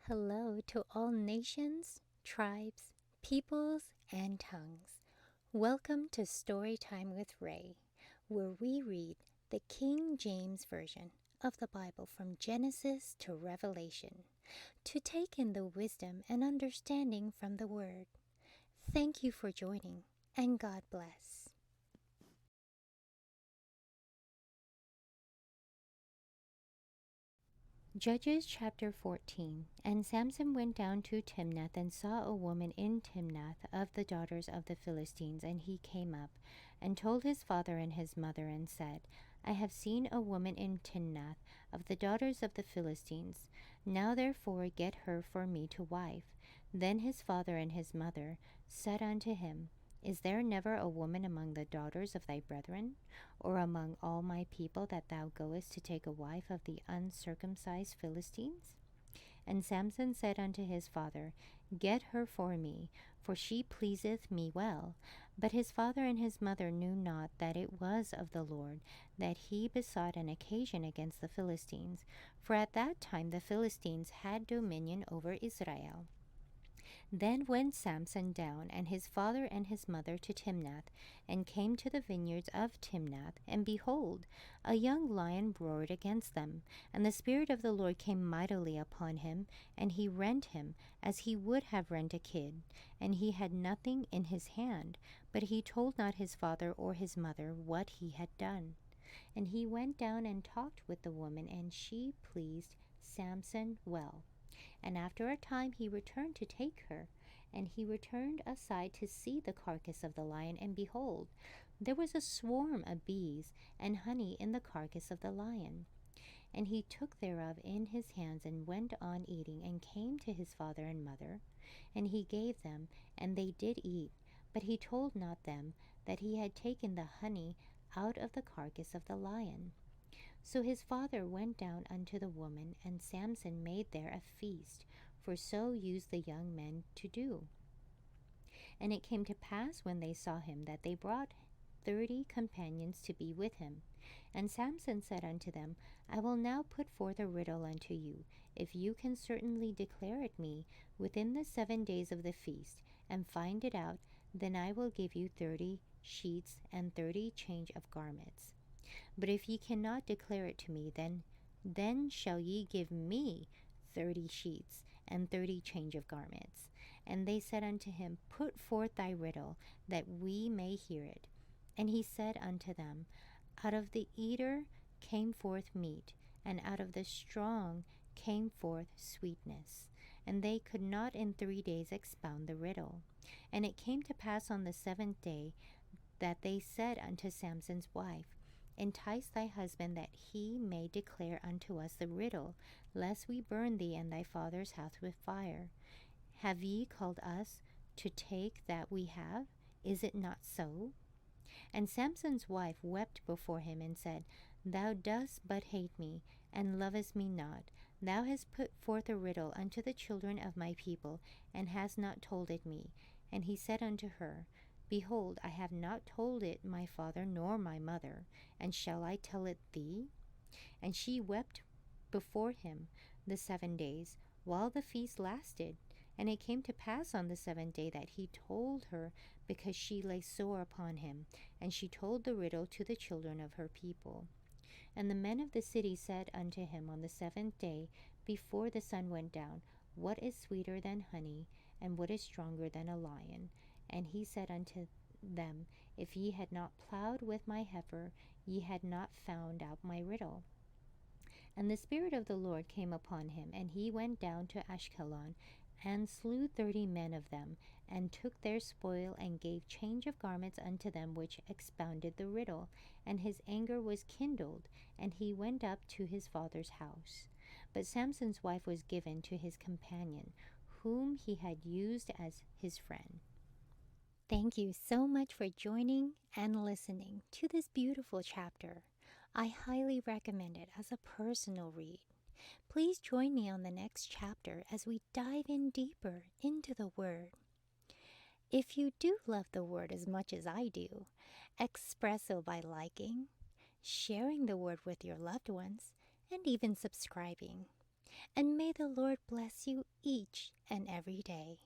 Hello to all nations, tribes, peoples, and tongues. Welcome to Storytime with Ray, where we read the King James Version of the Bible from Genesis to Revelation to take in the wisdom and understanding from the Word. Thank you for joining, and God bless. Judges chapter 14. And Samson went down to Timnath and saw a woman in Timnath of the daughters of the Philistines. And he came up and told his father and his mother and said, I have seen a woman in Timnath of the daughters of the Philistines. Now therefore get her for me to wife. Then his father and his mother said unto him, Is there never a woman among the daughters of thy brethren, or among all my people, that thou goest to take a wife of the uncircumcised Philistines? And Samson said unto his father, Get her for me, for she pleaseth me well. But his father and his mother knew not that it was of the Lord that he besought an occasion against the Philistines, for at that time the Philistines had dominion over Israel. Then went Samson down, and his father and his mother, to Timnath, and came to the vineyards of Timnath. And behold, a young lion roared against them. And the Spirit of the Lord came mightily upon him, and he rent him, as he would have rent a kid. And he had nothing in his hand, but he told not his father or his mother what he had done. And he went down and talked with the woman, and she pleased Samson well. And after a time he returned to take her. And he returned aside to see the carcass of the lion, and behold, there was a swarm of bees and honey in the carcass of the lion. And he took thereof in his hands, and went on eating, and came to his father and mother. And he gave them, and they did eat. But he told not them that he had taken the honey out of the carcass of the lion. So his father went down unto the woman, and Samson made there a feast, for so used the young men to do. And it came to pass, when they saw him, that they brought 30 companions to be with him. And Samson said unto them, I will now put forth a riddle unto you. If you can certainly declare it me within the 7 days of the feast, and find it out, then I will give you 30 sheets and 30 change of garments. But if ye cannot declare it to me, then shall ye give me 30 sheets and 30 change of garments. And they said unto him, Put forth thy riddle, that we may hear it. And he said unto them, Out of the eater came forth meat, and out of the strong came forth sweetness. And they could not in 3 days expound the riddle. And it came to pass on the 7th day that they said unto Samson's wife, Entice thy husband, that he may declare unto us the riddle, lest we burn thee and thy father's house with fire. Have ye called us to take that we have? Is it not so? And Samson's wife wept before him, and said, Thou dost but hate me, and lovest me not. Thou hast put forth a riddle unto the children of my people, and hast not told it me. And he said unto her, Behold, I have not told it my father nor my mother, and shall I tell it thee? And she wept before him the 7 days, while the feast lasted. And it came to pass on the 7th day that he told her, because she lay sore upon him. And she told the riddle to the children of her people. And the men of the city said unto him on the 7th day, before the sun went down, What is sweeter than honey, and what is stronger than a lion? And he said unto them, If ye had not plowed with my heifer, ye had not found out my riddle. And the Spirit of the Lord came upon him, and he went down to Ashkelon, and slew 30 men of them, and took their spoil, and gave change of garments unto them which expounded the riddle. And his anger was kindled, and he went up to his father's house. But Samson's wife was given to his companion, whom he had used as his friend. Thank you so much for joining and listening to this beautiful chapter. I highly recommend it as a personal read. Please join me on the next chapter as we dive in deeper into the Word. If you do love the Word as much as I do, express so by liking, sharing the Word with your loved ones, and even subscribing. and may the Lord bless you each and every day.